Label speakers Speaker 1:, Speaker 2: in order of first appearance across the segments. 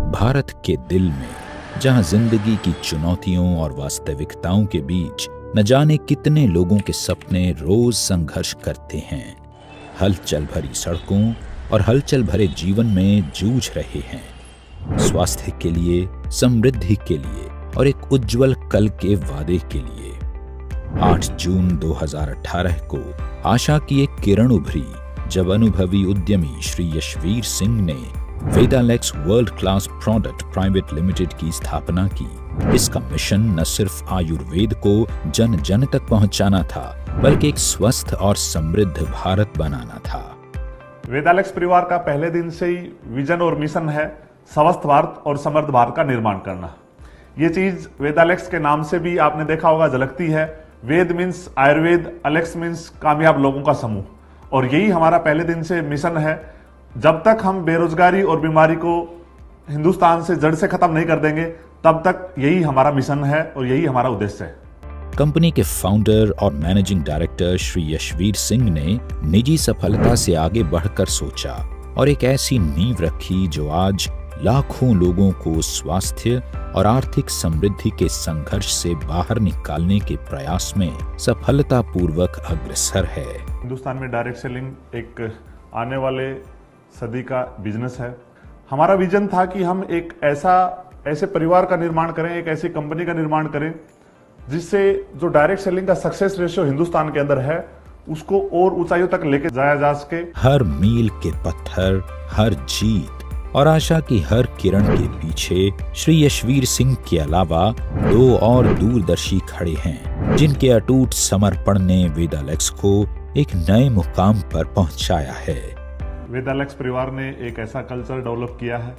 Speaker 1: भारत के दिल में, जहां जिंदगी की चुनौतियों और वास्तविकताओं के बीच न जाने कितने लोगों के सपने रोज संघर्ष करते हैं, हलचल भरी सड़कों और हलचल भरे जीवन में जूझ रहे हैं, स्वास्थ्य के लिए, समृद्धि के लिए और एक उज्जवल कल के वादे के लिए। 8 जून 2018 को आशा की एक किरण उभरी जब अनुभवी उद्यमी श्री यशवीर सिंह ने Vedalex world class product private limited की स्थापना की। इसका मिशन न सिर्फ आयुर्वेद को जन जन तक पहुंचाना था, बल्कि एक स्वस्थ और समृद्ध भारत बनाना था।
Speaker 2: वेदालेक्स परिवार का पहले दिन से ही विजन और मिशन है स्वस्थ भारत और समृद्ध भारत का निर्माण करना। ये चीज वेदालेक्स के नाम से भी आपने देखा होगा, झलकती है। वेद मीन्स आयुर्वेद, अलेक्स मीन्स कामयाब लोगों का समूह, और यही हमारा पहले दिन से मिशन है। जब तक हम बेरोजगारी और बीमारी को हिंदुस्तान से जड़ से खत्म नहीं कर देंगे, तब तक यही हमारा मिशन है और यही हमारा उद्देश्य है।
Speaker 1: कंपनी के फाउंडर और मैनेजिंग डायरेक्टर श्री यशवीर सिंह ने निजी सफलता से आगे बढ़कर सोचा और एक ऐसी नींव रखी जो आज लाखों लोगों को स्वास्थ्य और आर्थिक समृद्धि के संघर्ष से बाहर निकालने के प्रयास में सफलतापूर्वक अग्रसर है।
Speaker 2: हिंदुस्तान में डायरेक्ट सेलिंग एक आने वाले सदी का बिजनेस है। हमारा विजन था कि हम एक ऐसे परिवार का निर्माण करें, एक ऐसी कंपनी का निर्माण करें जिससे जो डायरेक्ट सेलिंग का सक्सेस रेशियो हिंदुस्तान के अंदर है, उसको और ऊंचाइयों तक लेके जाया जा सके।
Speaker 1: हर मील के पत्थर, हर जीत और आशा की हर किरण के पीछे श्री यशवीर सिंह के अलावा 2 और दूरदर्शी खड़े हैं, जिनके अटूट समर्पण ने वेदालेक्स को एक नए मुकाम पर पहुंचाया है।
Speaker 2: वेदालेक्स परिवार ने एक ऐसा कल्चर डेवलप किया है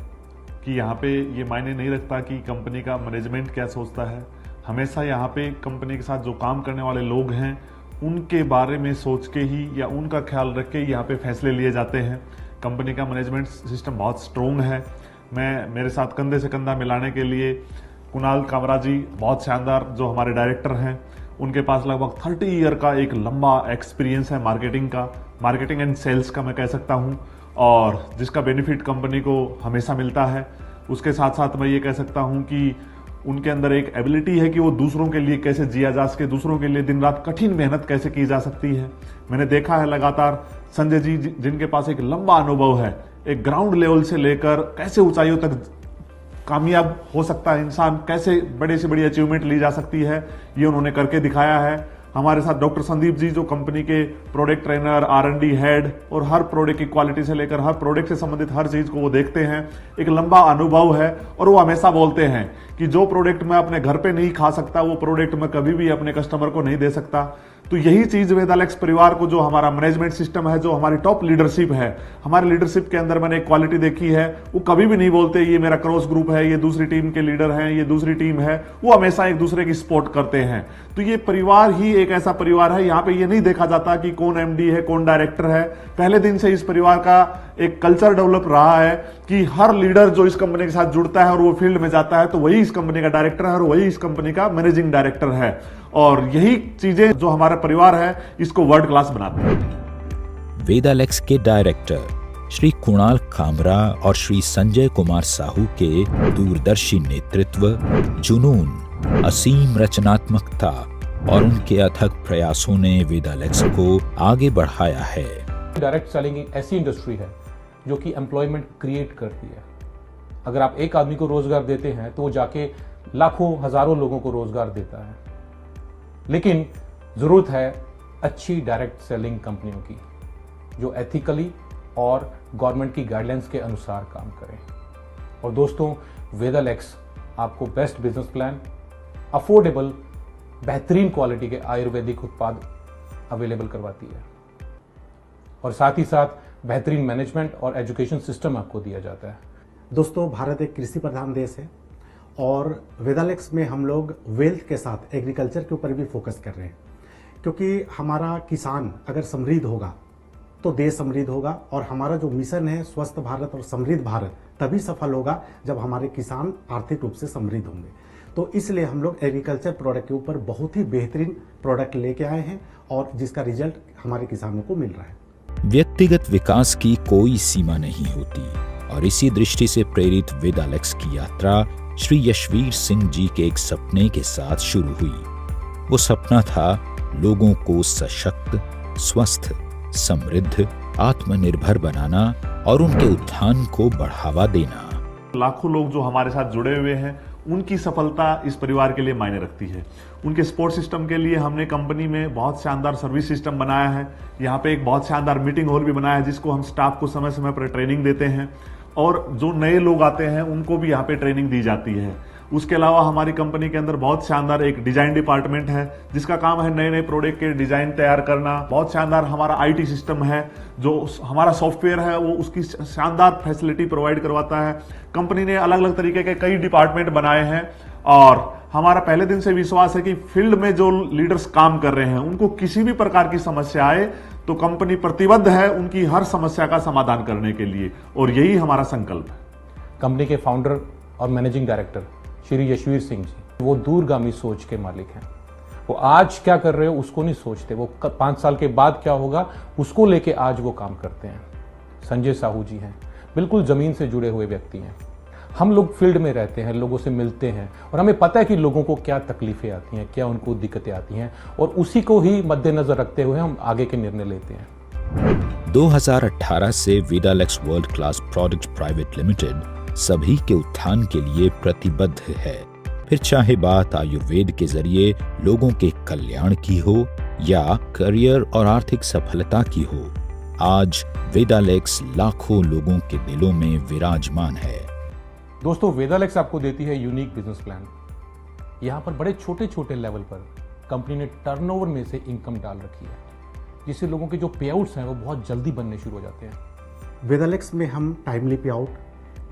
Speaker 2: कि यहाँ पे ये मायने नहीं रखता कि कंपनी का मैनेजमेंट क्या सोचता है। हमेशा यहाँ पे कंपनी के साथ जो काम करने वाले लोग हैं, उनके बारे में सोच के ही या उनका ख्याल रख के यहाँ पे फैसले लिए जाते हैं। कंपनी का मैनेजमेंट सिस्टम बहुत स्ट्रोंग है। मेरे साथ कंधे से कंधा मिलाने के लिए कुणाल कामरा जी बहुत शानदार, जो हमारे डायरेक्टर हैं, उनके पास लगभग 30 ईयर का एक लंबा एक्सपीरियंस है मार्केटिंग एंड सेल्स का मैं कह सकता हूं, और जिसका बेनिफिट कंपनी को हमेशा मिलता है। उसके साथ साथ मैं ये कह सकता हूं कि उनके अंदर एक एबिलिटी है कि वो दूसरों के लिए कैसे जिया जा सके, दूसरों के लिए दिन रात कठिन मेहनत कैसे की जा सकती है। मैंने देखा है लगातार संजय जी, जिनके पास एक लंबा अनुभव है, एक ग्राउंड लेवल से लेकर कैसे ऊंचाइयों तक कामयाब हो सकता है इंसान, कैसे बड़े से बड़ी अचीवमेंट ली जा सकती है, ये उन्होंने करके दिखाया है। हमारे साथ डॉक्टर संदीप जी, जो कंपनी के प्रोडक्ट ट्रेनर, R&D हेड, और हर प्रोडक्ट की क्वालिटी से लेकर हर प्रोडक्ट से संबंधित हर चीज को वो देखते हैं। एक लंबा अनुभव है, और वो हमेशा बोलते हैं कि जो प्रोडक्ट मैं अपने घर पे नहीं खा सकता, वो प्रोडक्ट मैं कभी भी अपने कस्टमर को नहीं दे सकता। तो यही चीज वेदालेक्स परिवार को, जो हमारा मैनेजमेंट सिस्टम है, जो हमारी टॉप लीडरशिप है, हमारे लीडरशिप के अंदर मैंने एक क्वालिटी देखी है, वो कभी भी नहीं बोलते ये मेरा क्रॉस ग्रुप है, ये दूसरी टीम के लीडर हैं, ये दूसरी टीम है। वो हमेशा एक दूसरे की सपोर्ट करते हैं। तो ये परिवार ही एक ऐसा परिवार है, यहाँ पे ये नहीं देखा जाता कि कौन MD है, कौन डायरेक्टर है। पहले दिन से इस परिवार का एक कल्चर डेवलप रहा है कि हर लीडर जो इस कंपनी के साथ जुड़ता है और वो फील्ड में जाता है, तो वही इस कंपनी का डायरेक्टर है और वही इस कंपनी का मैनेजिंग डायरेक्टर है। और यही चीजें जो हमारा परिवार है, इसको वर्ल्ड क्लास बनाते हैं।
Speaker 1: वेदालेक्स के डायरेक्टर श्री कुणाल कामरा और श्री संजय कुमार साहू के दूरदर्शी नेतृत्व, जुनून, असीम रचनात्मकता और उनके अथक प्रयासों ने वेदालेक्स को आगे बढ़ाया है।
Speaker 3: डायरेक्ट सेलिंग एक ऐसी इंडस्ट्री है जो कि एम्प्लॉयमेंट क्रिएट करती है। अगर आप एक आदमी को रोजगार देते हैं तो वो जाके लाखों हजारों लोगों को रोजगार देता है। लेकिन जरूरत है अच्छी डायरेक्ट सेलिंग कंपनियों की, जो एथिकली और गवर्नमेंट की गाइडलाइंस के अनुसार काम करें। और दोस्तों, वेदालेक्स आपको बेस्ट बिजनेस प्लान, अफोर्डेबल, बेहतरीन क्वालिटी के आयुर्वेदिक उत्पाद अवेलेबल करवाती है, और साथ ही साथ बेहतरीन मैनेजमेंट और एजुकेशन सिस्टम आपको दिया जाता है।
Speaker 4: दोस्तों, भारत एक कृषि प्रधान देश है, और वेदालेक्स में हम लोग वेल्थ के साथ एग्रीकल्चर के ऊपर भी फोकस कर रहे हैं, क्योंकि हमारा किसान अगर समृद्ध होगा तो देश समृद्ध होगा, और हमारा जो मिशन है स्वस्थ भारत और समृद्ध भारत तभी सफल होगा जब हमारे किसान आर्थिक रूप से समृद्ध होंगे। तो इसलिए हम लोग एग्रीकल्चर प्रोडक्ट के ऊपर बहुत ही बेहतरीन प्रोडक्ट लेके आए हैं, और जिसका रिजल्ट हमारे किसानों को मिल रहा है।
Speaker 1: व्यक्तिगत विकास की कोई सीमा नहीं होती, और इसी दृष्टि से प्रेरित वेदालेक्स की यात्रा श्री यशवीर सिंह जी के एक सपने के साथ शुरू हुई। वो सपना था लोगों को सशक्त, स्वस्थ, समृद्ध, आत्मनिर्भर बनाना और उनके उत्थान को बढ़ावा देना।
Speaker 2: लाखों लोग जो हमारे साथ जुड़े हुए हैं, उनकी सफलता इस परिवार के लिए मायने रखती है। उनके सपोर्ट सिस्टम के लिए हमने कंपनी में बहुत शानदार सर्विस सिस्टम बनाया है। यहाँ पे एक बहुत शानदार मीटिंग हॉल भी बनाया है, जिसको हम स्टाफ को समय समय पर ट्रेनिंग देते हैं, और जो नए लोग आते हैं उनको भी यहाँ पे ट्रेनिंग दी जाती है। उसके अलावा हमारी कंपनी के अंदर बहुत शानदार एक डिजाइन डिपार्टमेंट है, जिसका काम है नए नए प्रोडक्ट के डिजाइन तैयार करना। बहुत शानदार हमारा आईटी सिस्टम है, जो हमारा सॉफ्टवेयर है वो उसकी शानदार फैसिलिटी प्रोवाइड करवाता है। कंपनी ने अलग अलग तरीके के कई डिपार्टमेंट बनाए हैं, और हमारा पहले दिन से विश्वास है कि फील्ड में जो लीडर्स काम कर रहे हैं उनको किसी भी प्रकार की समस्या आए तो कंपनी प्रतिबद्ध है उनकी हर समस्या का समाधान करने के लिए, और यही हमारा संकल्प है।
Speaker 3: कंपनी के फाउंडर और मैनेजिंग डायरेक्टर श्री यशवीर सिंह जी, वो दूरगामी सोच के मालिक हैं। वो आज क्या कर रहे हो उसको नहीं सोचते, वो 5 साल के बाद क्या होगा उसको लेके आज वो काम करते हैं। संजय साहू जी हैं, बिल्कुल जमीन से जुड़े हुए व्यक्ति हैं। हम लोग फील्ड में रहते हैं, लोगों से मिलते हैं, और हमें पता है कि लोगों को क्या तकलीफें आती हैं, क्या उनको दिक्कतें आती हैं, और उसी को ही मद्देनजर रखते हुए हम आगे के निर्णय लेते हैं।
Speaker 1: 2018 से Vedalex world class product private limited सभी के उत्थान के लिए प्रतिबद्ध है। फिर चाहे बात आयुर्वेद के जरिए लोगों के कल्याण की हो या करियर और आर्थिक सफलता की हो, आज वेदालेक्स लाखों लोगों के दिलों में विराजमान है।
Speaker 3: दोस्तों, वेदालेक्स आपको देती है यूनिक बिजनेस प्लान। यहाँ पर बड़े छोटे छोटे लेवल पर कंपनी ने टर्नओवर में से इनकम डाल रखी है, जिससे लोगों के जो पेआउट्स हैं वो बहुत जल्दी बनने शुरू हो जाते हैं।
Speaker 4: वेदालेक्स में हम टाइमली पेआउट,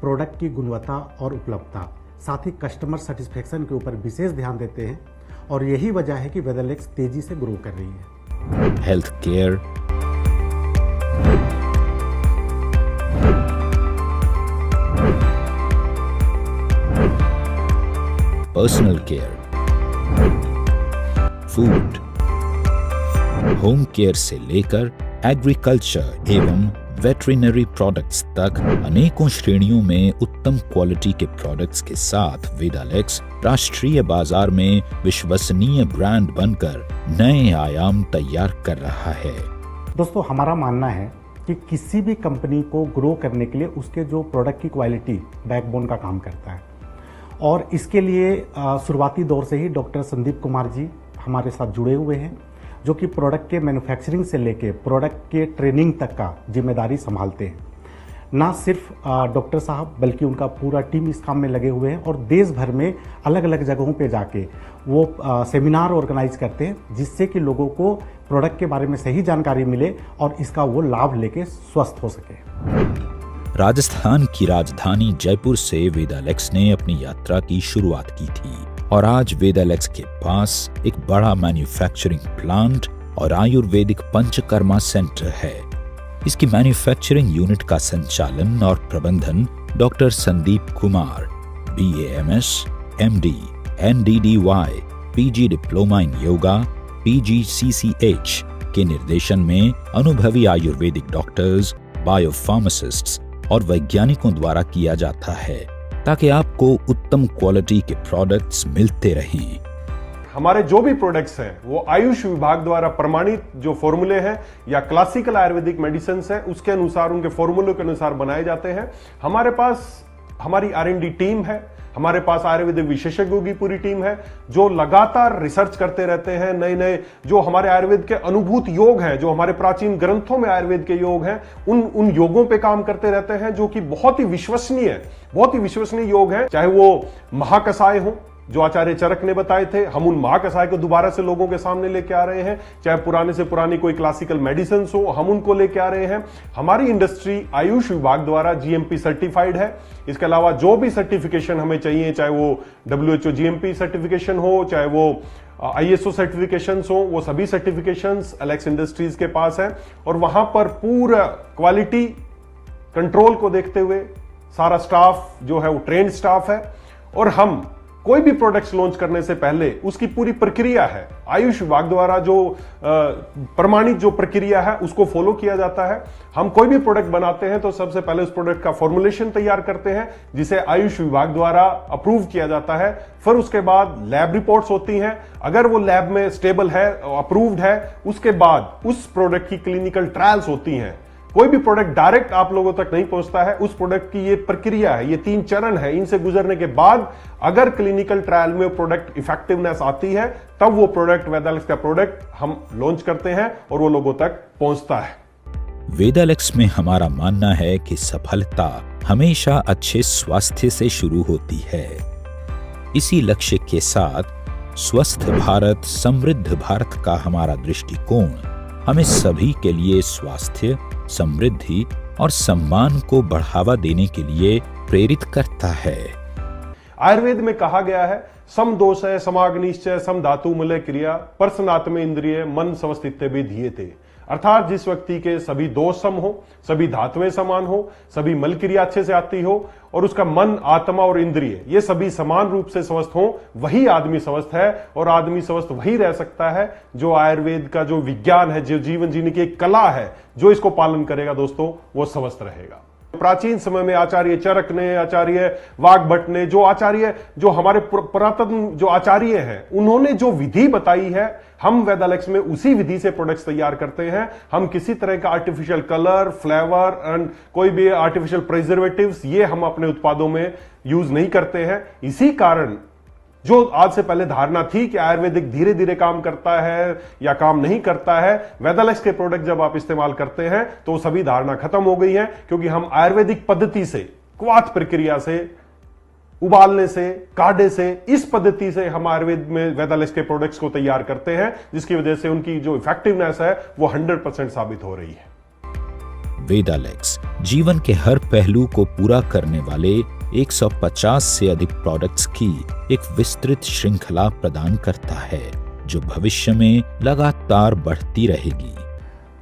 Speaker 4: प्रोडक्ट की गुणवत्ता और उपलब्धता, साथ ही कस्टमर सेटिस्फेक्शन के ऊपर विशेष ध्यान देते हैं, और यही वजह है कि वेदालेक्स तेजी से ग्रो कर रही है।
Speaker 1: Health care, personal care, food, home care से लेकर एग्रीकल्चर एवं वेटरिनरी प्रोडक्ट्स तक अनेकों श्रेणियों में उत्तम क्वालिटी के प्रोडक्ट्स के साथ वेदालेक्स राष्ट्रीय बाजार में विश्वसनीय ब्रांड बनकर नए आयाम तैयार कर रहा है।
Speaker 4: दोस्तों, हमारा मानना है कि किसी भी कंपनी को ग्रो करने के लिए उसके जो प्रोडक्ट की क्वालिटी बैकबोन का काम करता है, और इसके लिए शुरुआती दौर से ही डॉक्टर संदीप कुमार जी हमारे साथ जुड़े हुए हैं, जो कि प्रोडक्ट के मैन्युफैक्चरिंग से लेके प्रोडक्ट के ट्रेनिंग तक का जिम्मेदारी संभालते हैं। ना सिर्फ डॉक्टर साहब बल्कि उनका पूरा टीम इस काम में लगे हुए हैं, और देश भर में अलग अलग जगहों पे जाके वो सेमिनार ऑर्गेनाइज करते हैं, जिससे कि लोगों को प्रोडक्ट के बारे में सही जानकारी मिले और इसका वो लाभ लेके स्वस्थ हो सके।
Speaker 1: राजस्थान की राजधानी जयपुर से वेदालेक्स ने अपनी यात्रा की शुरुआत की थी, और आज वेदालेक्स के पास एक बड़ा मैन्युफैक्चरिंग प्लांट और आयुर्वेदिक पंचकर्मा सेंटर है। इसकी मैन्युफैक्चरिंग यूनिट का संचालन और प्रबंधन doctor Sandeep Kumar, BAMS, MD, NDDY, PG diploma in yoga, PGCCH के निर्देशन में अनुभवी आयुर्वेदिक डॉक्टर्स, बायोफार्मासिस्ट्स और वैज्ञानिकों द्वारा किया जाता है, ताकि आपको उत्तम क्वालिटी के प्रोडक्ट्स मिलते रहें।
Speaker 5: हमारे जो भी प्रोडक्ट्स हैं वो आयुष विभाग द्वारा प्रमाणित जो फॉर्मूले हैं या क्लासिकल आयुर्वेदिक मेडिसिन है उसके अनुसार, उनके फॉर्मूलों के अनुसार बनाए जाते हैं। हमारे पास हमारी R&D टीम है, हमारे पास आयुर्वेदिक विशेषज्ञों की पूरी टीम है जो लगातार रिसर्च करते रहते हैं। नए नए जो हमारे आयुर्वेद के अनुभूत योग हैं, जो हमारे प्राचीन ग्रंथों में आयुर्वेद के योग हैं, उन योगों पे काम करते रहते हैं, जो कि बहुत ही विश्वसनीय योग हैं। चाहे वो महाकषाय हो जो आचार्य चरक ने बताए थे, हम उन महाकषाय को दोबारा से लोगों के सामने लेके आ रहे हैं। चाहे पुराने से पुरानी कोई क्लासिकल मेडिसिन हो, हम उनको लेके आ रहे हैं। हमारी इंडस्ट्री आयुष विभाग द्वारा GMP सर्टिफाइड है। इसके अलावा जो भी सर्टिफिकेशन हमें चाहिए, चाहे वो WHO GMP सर्टिफिकेशन हो, चाहे वो ISO सर्टिफिकेशंस हो, वो सभी सर्टिफिकेशंस एलेक्स इंडस्ट्रीज के पास है। और वहां पर पूरा क्वालिटी कंट्रोल को देखते हुए सारा स्टाफ जो है वो ट्रेंड स्टाफ है, और हम कोई भी प्रोडक्ट्स लॉन्च करने से पहले उसकी पूरी प्रक्रिया है, आयुष विभाग द्वारा जो प्रमाणित जो प्रक्रिया है उसको फॉलो किया जाता है। हम कोई भी प्रोडक्ट बनाते हैं तो सबसे पहले उस प्रोडक्ट का फॉर्मुलेशन तैयार करते हैं जिसे आयुष विभाग द्वारा अप्रूव किया जाता है। फिर उसके बाद लैब रिपोर्ट्स होती हैं, अगर वो लैब में स्टेबल है, अप्रूव्ड है, उसके बाद उस प्रोडक्ट की क्लिनिकल ट्रायल्स होती हैं। कोई भी प्रोडक्ट डायरेक्ट आप लोगों तक नहीं पहुंचता है, उस प्रोडक्ट की ये प्रक्रिया है, ये 3 चरण है, इनसे गुजरने के बाद अगर क्लिनिकल ट्रायल में प्रोडक्ट इफेक्टिवनेस आती है तब वो प्रोडक्ट वेदालेक्स का प्रोडक्ट हम लॉन्च करते हैं और वो लोगों तक पहुंचता है।
Speaker 1: वेदालेक्स में हमारा मानना है कि सफलता हमेशा अच्छे स्वास्थ्य से शुरू होती है। इसी लक्ष्य के साथ स्वस्थ भारत समृद्ध भारत का हमारा दृष्टिकोण हमें सभी के लिए स्वास्थ्य, समृद्धि और सम्मान को बढ़ावा देने के लिए प्रेरित करता है।
Speaker 5: आयुर्वेद में कहा गया है, सम दोष है समाग्निश्चय सम धातु मूल्य क्रिया परसनात्म इंद्रिय मन स्वस्थित्य भी धीयते। अर्थात जिस व्यक्ति के सभी दोष सम हो, सभी धातुएं समान हो, सभी मल क्रिया अच्छे से आती हो और उसका मन, आत्मा और इंद्रिय ये सभी समान रूप से स्वस्थ हो, वही आदमी स्वस्थ है। और आदमी स्वस्थ वही रह सकता है जो आयुर्वेद का जो विज्ञान है, जो जीवन जीने की एक कला है, जो इसको पालन करेगा दोस्तों वो स्वस्थ रहेगा। प्राचीन समय में आचार्य चरक ने, आचार्य वाग्भट ने, जो हमारे पुरातन जो आचार्य हैं, उन्होंने जो विधि बताई है, हम वेदालेक्स में उसी विधि से प्रोडक्ट्स तैयार करते हैं। हम किसी तरह का आर्टिफिशियल कलर, फ्लेवर एंड कोई भी आर्टिफिशियल प्रिजर्वेटिव्स ये हम अपने उत्पादों में यूज नहीं करते हैं। इसी कारण जो आज से पहले धारणा थी कि आयुर्वेदिक धीरे धीरे काम करता है या काम नहीं करता है, वेदालेक्स के प्रोडक्ट जब आप इस्तेमाल करते हैं तो सभी धारणा खत्म हो गई है, क्योंकि हम आयुर्वेदिक पद्धति से, क्वाथ प्रक्रिया से, उबालने से, काढ़े से, इस पद्धति से हम आयुर्वेद में वेदालेक्स के प्रोडक्ट्स को तैयार करते हैं, जिसकी वजह से उनकी जो इफेक्टिवनेस है वो 100% साबित हो रही है।
Speaker 1: वेदालेक्स जीवन के हर पहलू को पूरा करने वाले 150 से अधिक प्रोडक्ट्स की एक विस्तृत श्रृंखला प्रदान करता है, जो भविष्य में लगातार बढ़ती रहेगी।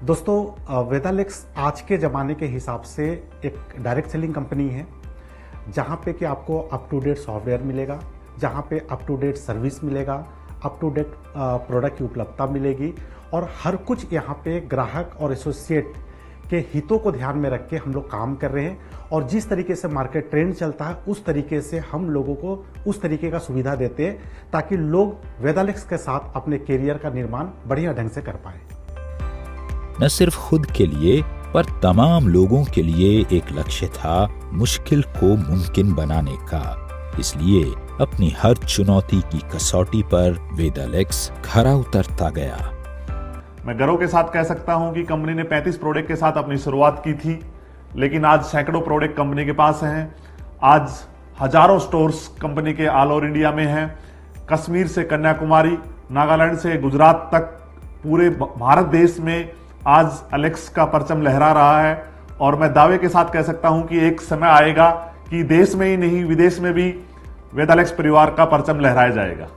Speaker 4: दोस्तों, वेदालेक्स आज के ज़माने के हिसाब से एक डायरेक्ट सेलिंग कंपनी है, जहाँ पे कि आपको अप टू डेट सॉफ्टवेयर मिलेगा, जहाँ पे अप टू डेट सर्विस मिलेगा, अप टू डेट प्रोडक्ट की उपलब्धता मिलेगी और हर कुछ यहाँ पे ग्राहक और एसोसिएट के हितों को ध्यान में रख के हम लोग काम कर रहे हैं। और जिस तरीके से मार्केट ट्रेंड चलता है उस तरीके से हम लोगों को उस तरीके का सुविधा देते हैं, ताकि लोग वेदालेक्स के साथ अपने करियर का निर्माण बढ़िया ढंग से कर पाए।
Speaker 1: न सिर्फ खुद के लिए पर तमाम लोगों के लिए एक लक्ष्य था मुश्किल को मुमकिन बनाने का। इसलिए अपनी हर चुनौती की कसौटी पर वेदालेक्स खरा उतरता गया।
Speaker 2: मैं गर्व के साथ कह सकता हूं कि कंपनी ने 35 प्रोडक्ट के साथ अपनी शुरुआत की थी, लेकिन आज सैकड़ों प्रोडक्ट कंपनी के पास हैं। आज हजारों स्टोर्स कंपनी के ऑल ओवर इंडिया में हैं। कश्मीर से कन्याकुमारी, नागालैंड से गुजरात तक पूरे भारत देश में आज एलेक्स का परचम लहरा रहा है। और मैं दावे के साथ कह सकता हूं कि एक समय आएगा कि देश में ही नहीं विदेश में भी वेदालेक्स परिवार का परचम लहराया जाएगा।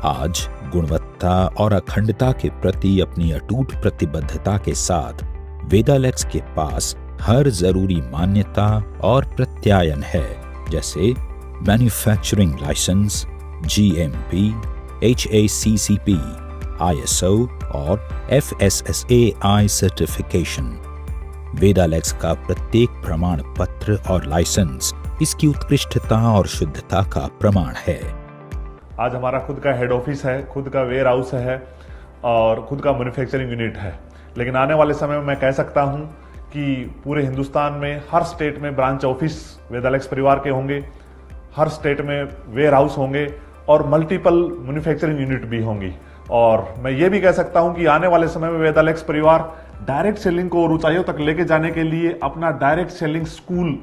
Speaker 1: आज गुणवत्ता और अखंडता के प्रति अपनी अटूट प्रतिबद्धता के साथ वेदालेक्स के पास हर जरूरी मान्यता और प्रत्यायन है, जैसे manufacturing licence, GMP, HACCP, ISO और FSSAI सर्टिफिकेशन। वेदालेक्स का प्रत्येक प्रमाण पत्र और लाइसेंस इसकी उत्कृष्टता और शुद्धता का प्रमाण है।
Speaker 2: आज हमारा खुद का हेड ऑफिस है, खुद का वेयर हाउस है और खुद का मैन्युफैक्चरिंग यूनिट है। लेकिन आने वाले समय में मैं कह सकता हूं कि पूरे हिंदुस्तान में हर स्टेट में ब्रांच ऑफिस वेदालेक्स परिवार के होंगे, हर स्टेट में वेयर हाउस होंगे और मल्टीपल मैन्युफैक्चरिंग यूनिट भी होंगी। और मैं ये भी कह सकता हूं कि आने वाले समय में वेदालेक्स परिवार डायरेक्ट सेलिंग को और ऊंचाइयों तक लेके जाने के लिए अपना डायरेक्ट सेलिंग स्कूल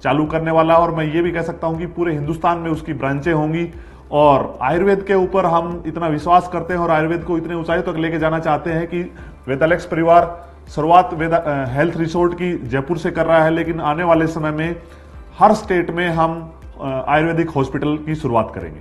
Speaker 2: चालू करने वाला। और मैं ये भी कह सकता हूं कि पूरे हिंदुस्तान में उसकी ब्रांचें होंगी। और आयुर्वेद के ऊपर हम इतना विश्वास करते हैं और आयुर्वेद को इतने ऊंचाई तक लेके जाना चाहते हैं कि वेदालेक्स परिवार शुरुआत हेल्थ रिसोर्ट की जयपुर से कर रहा है, लेकिन आने वाले समय में हर स्टेट में हम आयुर्वेदिक हॉस्पिटल की शुरुआत करेंगे।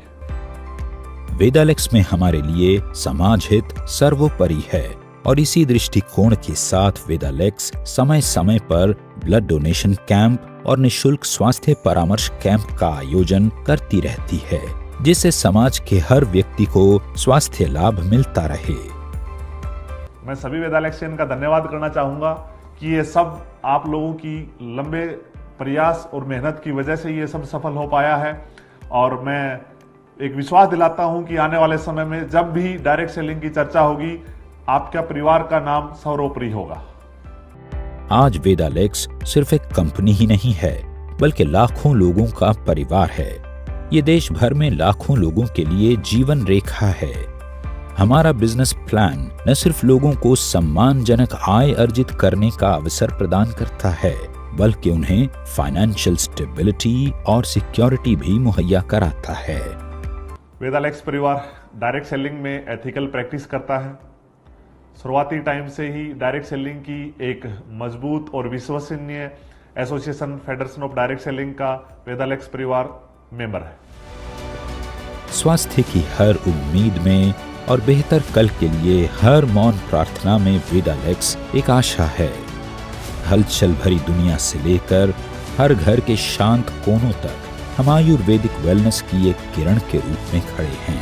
Speaker 1: वेदालेक्स में हमारे लिए समाज हित सर्वोपरि है और इसी दृष्टिकोण के साथ वेदालेक्स समय समय पर ब्लड डोनेशन कैंप और निःशुल्क स्वास्थ्य परामर्श कैंप का आयोजन करती रहती है। जिससे समाज के हर व्यक्ति को स्वास्थ्य लाभ मिलता रहे।
Speaker 2: मैं सभी वेदालेक्सियन का धन्यवाद करना चाहूँगा कि ये सब आप लोगों की लंबे प्रयास और मेहनत की वजह से ये सब सफल हो पाया है। और मैं एक विश्वास दिलाता हूं कि आने वाले समय में जब भी डायरेक्ट सेलिंग की चर्चा होगी, आपका परिवार का नाम सर्वोपरि होगा।
Speaker 1: आज वेदालेक्स सिर्फ एक कंपनी ही नहीं है, बल्कि लाखों लोगों का परिवार है। ये देश भर में लाखों लोगों के लिए जीवन रेखा है। हमारा बिजनेस प्लान न सिर्फ लोगों को सम्मानजनक आय अर्जित करने का अवसर प्रदान करता है, बल्कि उन्हें फाइनेंशियल स्टेबिलिटी और सिक्योरिटी भी मुहैया कराता है।
Speaker 2: वेदालेक्स परिवार डायरेक्ट सेलिंग में एथिकल प्रैक्टिस करता है। शुरुआती टाइम से ही डायरेक्ट सेलिंग की एक मजबूत और विश्वसनीय association federation of direct selling का वेदालेक्स परिवार मेंबर है।
Speaker 1: स्वास्थ्य की हर उम्मीद में और बेहतर कल के लिए हर मौन प्रार्थना में वेदालेक्स एक आशा है। हलचल भरी दुनिया से लेकर हर घर के शांत कोनों तक हम आयुर्वेदिक वेलनेस की एक किरण के रूप में खड़े हैं।